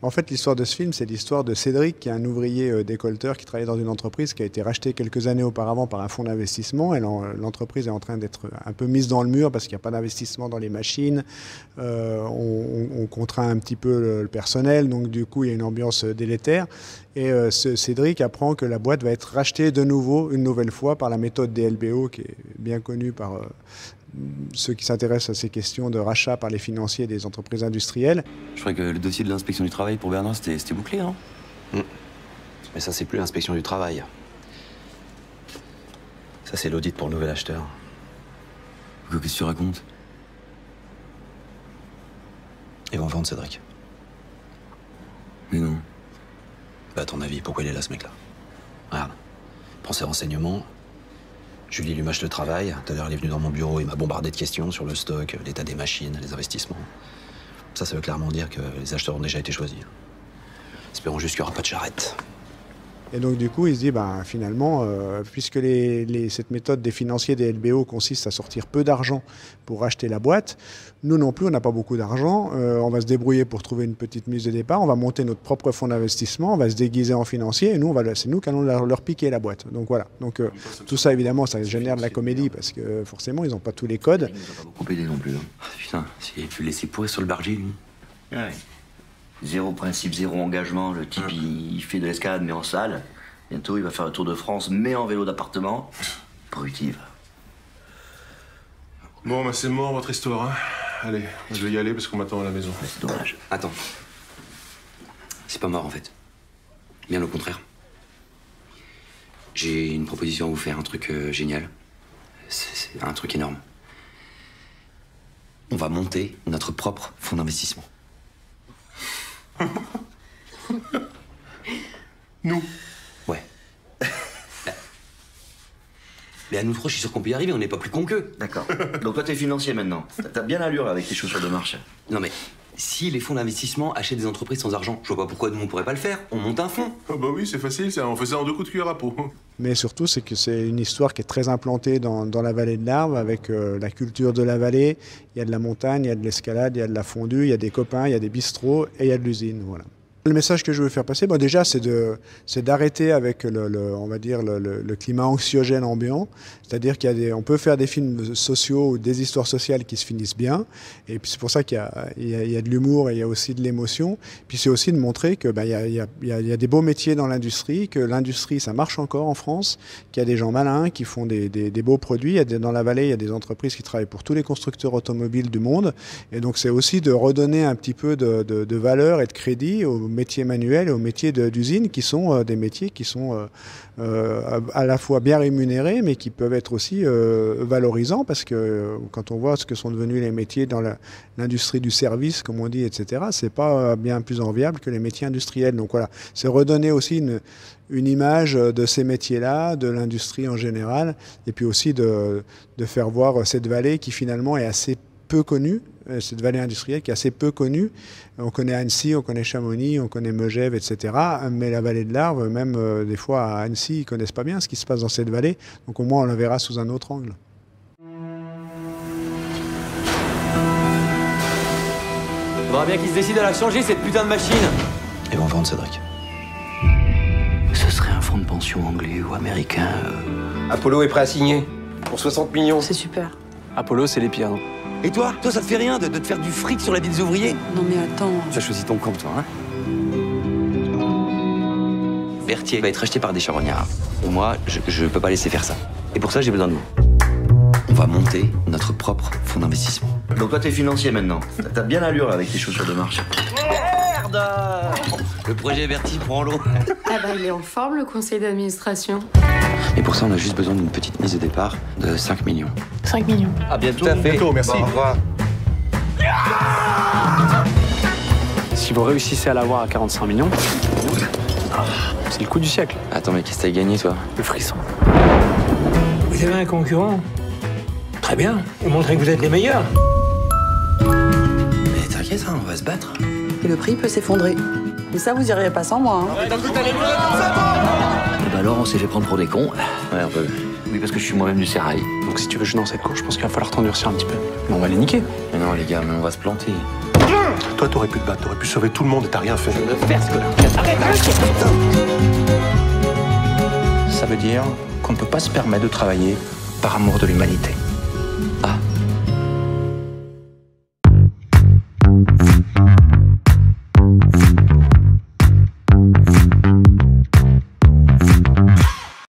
En fait, l'histoire de ce film, c'est l'histoire de Cédric, qui est un ouvrier décolleteur qui travaille dans une entreprise qui a été rachetée quelques années auparavant par un fonds d'investissement. Et l'entreprise est en train d'être un peu mise dans le mur parce qu'il n'y a pas d'investissement dans les machines. On contraint un petit peu le personnel, donc du coup, il y a une ambiance délétère. Et Cédric apprend que la boîte va être rachetée de nouveau, une nouvelle fois, par la méthode des LBO, qui est bien connue par ceux qui s'intéressent à ces questions de rachat par les financiers des entreprises industrielles. Je croyais que le dossier de l'inspection du travail pour Bernard, c'était bouclé, non? Mais ça, c'est plus l'inspection du travail. Ça, c'est l'audit pour le nouvel acheteur. Qu'est-ce que tu racontes? Ils vont vendre Cédric. Mais non. Bah, à ton avis, pourquoi il est là, ce mec-là? Regarde. Prends ses renseignements. Julie lui mâche le travail. Tout à l'heure, il est venu dans mon bureau, il m'a bombardé de questions sur le stock, l'état des machines, les investissements. Ça veut clairement dire que les acheteurs ont déjà été choisis. Espérons juste qu'il n'y aura pas de charrette. Et donc du coup, il se dit, finalement, puisque cette méthode des financiers des LBO consiste à sortir peu d'argent pour racheter la boîte, nous non plus, on n'a pas beaucoup d'argent. On va se débrouiller pour trouver une petite mise de départ. On va monter notre propre fonds d'investissement. On va se déguiser en financier. Et nous, c'est nous qui allons leur piquer la boîte. Donc voilà. Donc tout ça, évidemment, ça génère de la comédie parce que forcément, ils n'ont pas tous les codes. Il nous a pas beaucoup aidé non plus. Ah, putain, s'il avait pu le laisser pourrir sur le bargier, lui. Ouais. Zéro principe, zéro engagement. Le type, il fait de l'escalade, mais en salle. Bientôt, il va faire le tour de France, mais en vélo d'appartement. Brutive. Bon, c'est mort, votre histoire, hein. Allez, je vais y aller parce qu'on m'attend à la maison. C'est dommage. Attends. C'est pas mort, en fait. Bien au contraire. J'ai une proposition à vous faire, un truc génial. C'est un truc énorme. On va monter notre propre fonds d'investissement. Nous? Ouais. Mais à nous trois, je suis sûr qu'on peut y arriver, on n'est pas plus cons qu'eux. D'accord. Donc toi, t'es financier maintenant. T'as bien l'allure avec tes chaussures de marche. Non mais, si les fonds d'investissement achètent des entreprises sans argent, je vois pas pourquoi nous on pourrait pas le faire. On monte un fonds. Oh bah oui, c'est facile, ça. On fait ça en 2 coups de cuillère à peau. Mais surtout, c'est que c'est une histoire qui est très implantée dans la vallée de l'Arve, avec la culture de la vallée. Il y a de la montagne, il y a de l'escalade, il y a de la fondue, il y a des copains, il y a des bistrots et il y a de l'usine. Voilà. Le message que je veux faire passer, déjà, c'est d'arrêter avec on va dire le climat anxiogène ambiant. C'est-à-dire on peut faire des films sociaux ou des histoires sociales qui se finissent bien. Et puis c'est pour ça qu'il y a de l'humour et il y a aussi de l'émotion. Puis c'est aussi de montrer que il y a des beaux métiers dans l'industrie, que l'industrie ça marche encore en France, qu'il y a des gens malins qui font des beaux produits. Dans la vallée, il y a des entreprises qui travaillent pour tous les constructeurs automobiles du monde. Et donc c'est aussi de redonner un petit peu de valeur et de crédit aux métiers manuels et aux métiers d'usine qui sont des métiers qui sont à la fois bien rémunérés mais qui peuvent être aussi valorisants parce que quand on voit ce que sont devenus les métiers dans l'industrie du service, comme on dit, etc., c'est pas bien plus enviable que les métiers industriels. Donc voilà, c'est redonner aussi une image de ces métiers-là, de l'industrie en général, et puis aussi de faire voir cette vallée qui finalement est assez peu connue, cette vallée industrielle qui est assez peu connue. On connaît Annecy, on connaît Chamonix, on connaît Megève, etc. Mais la vallée de l'Arve, même des fois à Annecy, ils ne connaissent pas bien ce qui se passe dans cette vallée. Donc au moins on la verra sous un autre angle. Faudra bien qu'ils se décident à la changer, cette putain de machine. Ils vont vendre Cédric. Ce serait un fonds de pension anglais ou américain. Apollo est prêt à signer. Pour 60 millions. C'est super. Apollo, c'est les pires, non? Et toi, ça te fait rien de te faire du fric sur la vie des ouvriers? Non mais attends. Tu as choisi ton camp, toi, hein? Berthier va être acheté par des charognards. Moi, je peux pas laisser faire ça. Et pour ça, j'ai besoin de vous. On va monter notre propre fonds d'investissement. Donc toi, t'es financier maintenant. T'as bien l'allure avec tes chaussures de marche. Merde! Le projet Berthier prend l'eau. Ah bah il est en forme le conseil d'administration. Et pour ça, on a juste besoin d'une petite mise de départ de 5 millions. 5 millions. À bientôt. Tout à fait. Bientôt, merci. Bon, au revoir. Si vous réussissez à l'avoir à 45 millions, c'est le coup du siècle. Attends, mais qu'est-ce que t'as gagné, toi? Le frisson. Vous avez un concurrent? Très bien. Vous montrez que vous êtes les meilleurs. Mais t'inquiète, hein, on va se battre. Et le prix peut s'effondrer. Mais ça, vous iriez pas sans moi. Hein. Et bah alors, on s'est fait prendre pour des cons. Ouais, un peu. Oui, parce que je suis moi-même du sérail. Donc si tu veux jouer dans cette course, je pense qu'il va falloir t'endurcir un petit peu. Mais on va les niquer. Mais non, les gars, mais on va se planter. Toi, t'aurais pu te battre, t'aurais pu sauver tout le monde et t'as rien fait. Je veux faire ce que là. Arrête. Ça veut dire qu'on ne peut pas se permettre de travailler par amour de l'humanité. Ah,